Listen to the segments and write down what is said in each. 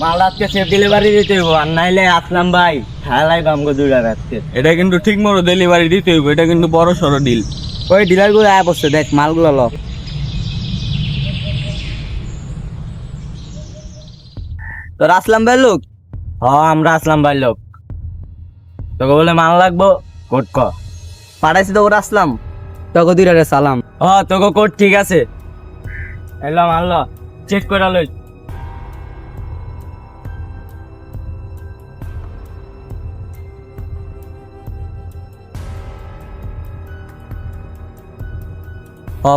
মাল আজকে safe delivery দিতে হইব, আর নাইলে আসলাম ভাই ঠালাই বামগো দুইটা রাখতে। এটা কিন্তু ঠিক মতো ডেলিভারি দিতে হইব, এটা কিন্তু বড় সড়ো ডিল। ওই ডিলার গুলো আয় বসছে, দেখ মালগুলো ল। তোর আসলাম ভাই লোক? আমরা আসলাম ভাই লোক। তোকে বলে মাল লাগবো, কোট ক পাঠাইছি তো ওরা আসলাম, তোকে দুইটা সালাম। তোকে কোট ঠিক আছে, এলাম আনলো চেক করে লই।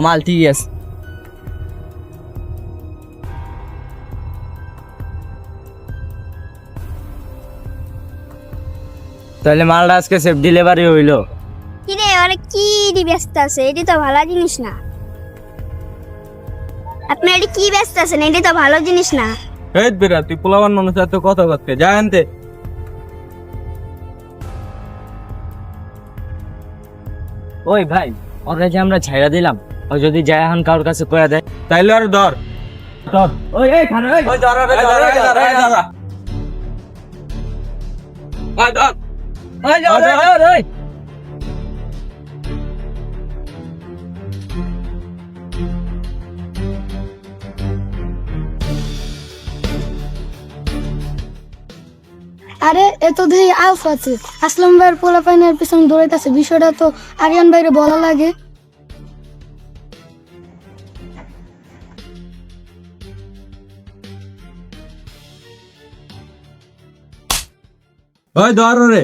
মাল ঠিক আছে। তাহলে মালটা আজকে সেফ ডেলিভারি হইলো। কিরে ওরা কি ব্যস্ত আছে? এটি তো ভালো জিনিস না। আপনি এটি কি ব্যস্ত আছেন? এটি তো ভালো জিনিস না। এই বেরা, তুই পোলাবান মানুষ এত কথা করতে যা আনতে। ওই ভাই, ওরা যে আমরা ছাইড়া দিলাম, ও যদি যায় এখন কারোর কাছে কয়া দেয়, তাইলে আর ধর। ওই এই খান ওই ওই ধর, ওই ধর, ওই ধর, ওই ধর। ওই ধর। ওই আরে এত দেহি আলফ আছে, আসলাম ভাইয়ের পোলা পাইনের পিছনে দৌড়াইতেছে। বিষয়টা তো আরিয়ান ভাইরে বলা লাগে। ওই ধর রে।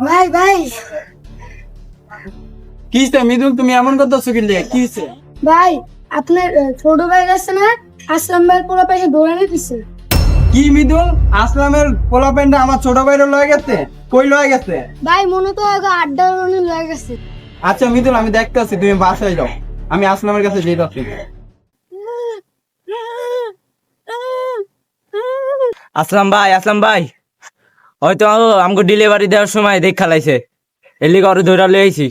ভাই ভাই কি হইছে মৃদুল, তুমি এমন করতেছো কি লিয়ে? কি হইছে? ভাই, আপনার ছোট ভাই আছে না, আসলাম ভাইয়ের পোলা পাইনে দৌড়ানি দিচ্ছে। কি মৃদুল, আসলামের পোলা প্যান্টটা আমার ছোট ভাইরে লয়ে গেছে? কই লয়ে গেছে? ভাই মনে তো আগে আড্ডা লয়ে গেছে। আচ্ছা মৃদুল, আমি দেখতেছি, তুমি বাসায় যাও, আমি আসলামের কাছে যেতেছি। আসলাম ভাই হয়তো আমাকে ডেলিভারি দেওয়ার সময় দেখ খালাইছে, এর লিগে ওরে ধরে লই আইছি।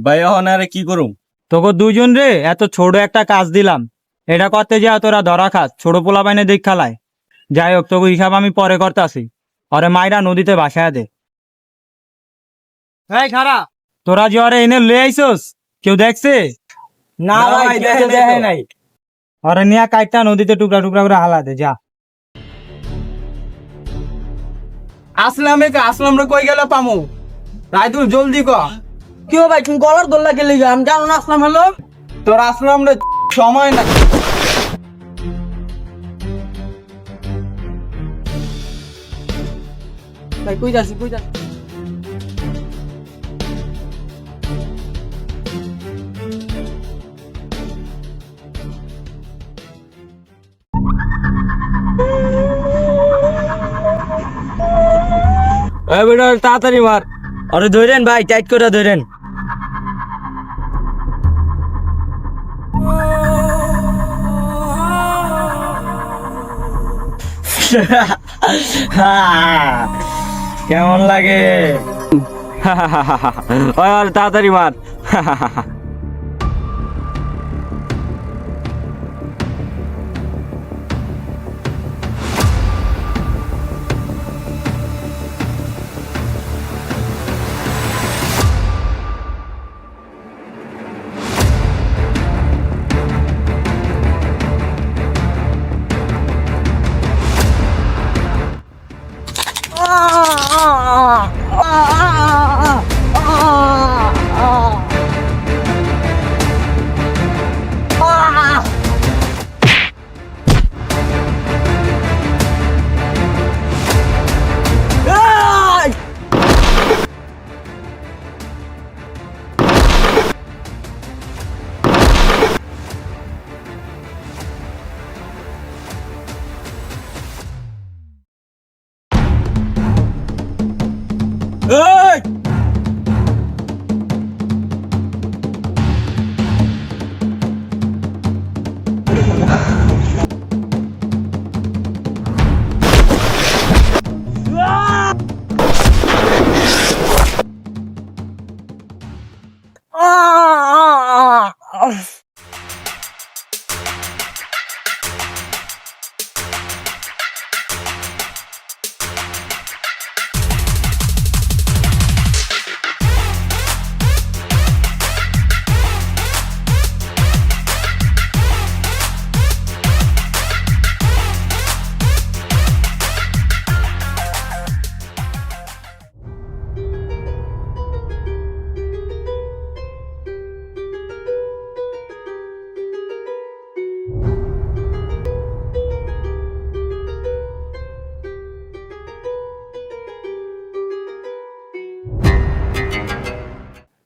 ভাই এখন আরে কি করুম? তোকে দুজন রে এত ছোট একটা কাজ দিলাম, এটা করতে যা তোরা ধরা খাস, ছোট পোলা বাইনে দেখ খালায়। যাই হোক, তোকে হিসাব আমি পরে করতে আসি। অরে মাইরা নদীতে ভাসায় দে। এই খারা, তোরা যে অরে এনে লয়ে আইসোস, কেউ দেখছে? না ভাই, দেখে নাই। অরে নিয়া কাইটটা নদীতে টুকরা টুকরা করে হালা দে যা। আসলাম রে কই গেল পামু? রাইদুল জলদি ক। কি ভাই, তুমি গলার দোল্লা কে লিগে? আমি জানো না আসলাম হলো। তোর আসলাম রে সময় না। ভাই কই যাচ্ছি? বেটা তাড়াতাড়ি মার, আরে ধরেন ভাই, টাইট করে ধরেন। কেমন লাগে? আরে তাড়াতাড়ি মার।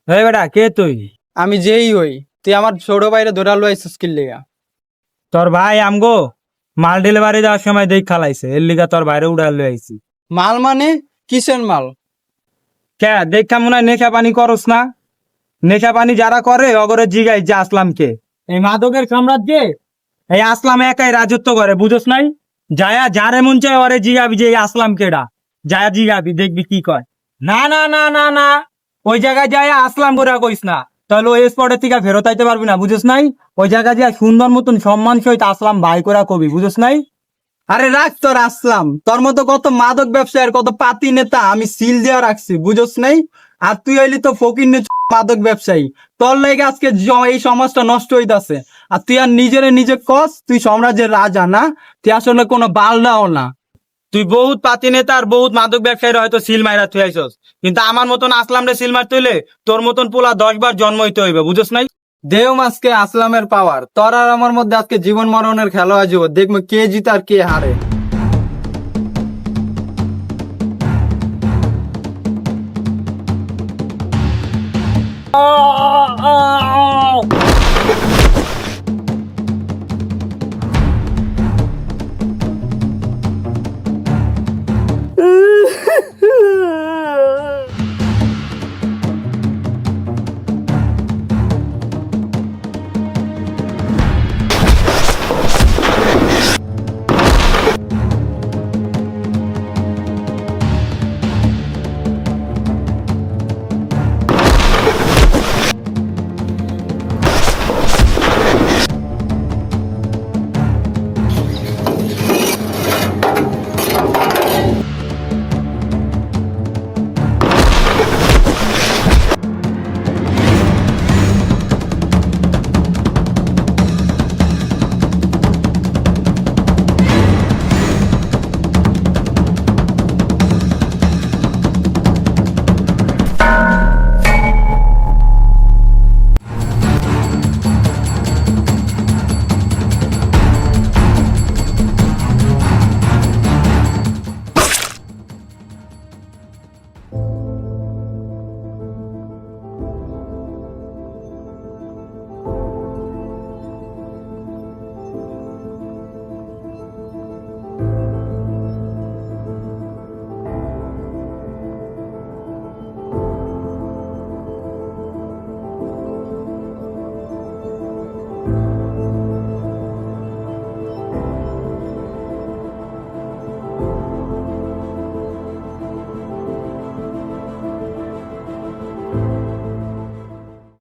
এই বেটা কে তুই? আমি যেই হই, তুই আমার ছোট ভাইরে ধরে লইছিস কি লেগা? তোর ভাই আমগো মাল ডেলিভারি দেওয়ার সময় দেখ খালাইছে, এর লিগা তোর বাইরে উড়া লই আইছি। মাল মানে কিসের মাল? কে দেখা মনে হয় নেশা পানি করস না? নেশা পানি যারা করে অগরে জিগাই যে আসলামকে। এই মাদকের সাম্রাজ্যে এই আসলাম একাই রাজত্ব করে, বুঝোস নাই? যায়া যার এমন চাই ওরে জিগাবি যে এই আসলাম কেডা, যায়া জিগাবি, দেখবি কি কয়। না না না না না, ওই জায়গায় যায়া আসলাম করে কইস না, তাহলে ওই স্পটের থেকে ফেরত আইতে পারবি না, বুঝোস নাই? ওই জায়গায় যা সুন্দর মতন সম্মান সহিত আসলাম ভাই করে কবি, বুঝোস নাই? আরে রাখ তোর আসলাম, তোর মতো কত মাদক ব্যবসায়ীর কত পাতি নেতা আমি সিল দেওয়া রাখছি, বুঝোস নাই? আর তুই হইলি তো ফকির মাদক ব্যবসায়ী, তোর লেগে আজকে এই সমাজটা নষ্ট হইতাছে। আর তুই আর নিজে কস তুই সাম্রাজ্যের রাজা না, তুই আসলে কোনো বালদাও না। তুই বহুত পাতি নেতা আর বহুত মাদক ব্যবসায়ীর হয়তো সিল মাইরা তুই আইছস, কিন্তু আমার মতন আসলাম রে সিল মারতে হইলে তোর মতন পোলা 10 বার জন্ম হইতে হইবে, বুঝোস নাই? দেও আজকে আসলামের পাওয়ার, তোর আর আমার মধ্যে আজকে জীবন মরণের খেলা আজও, দেখবো কে জিতে আর কে হারে।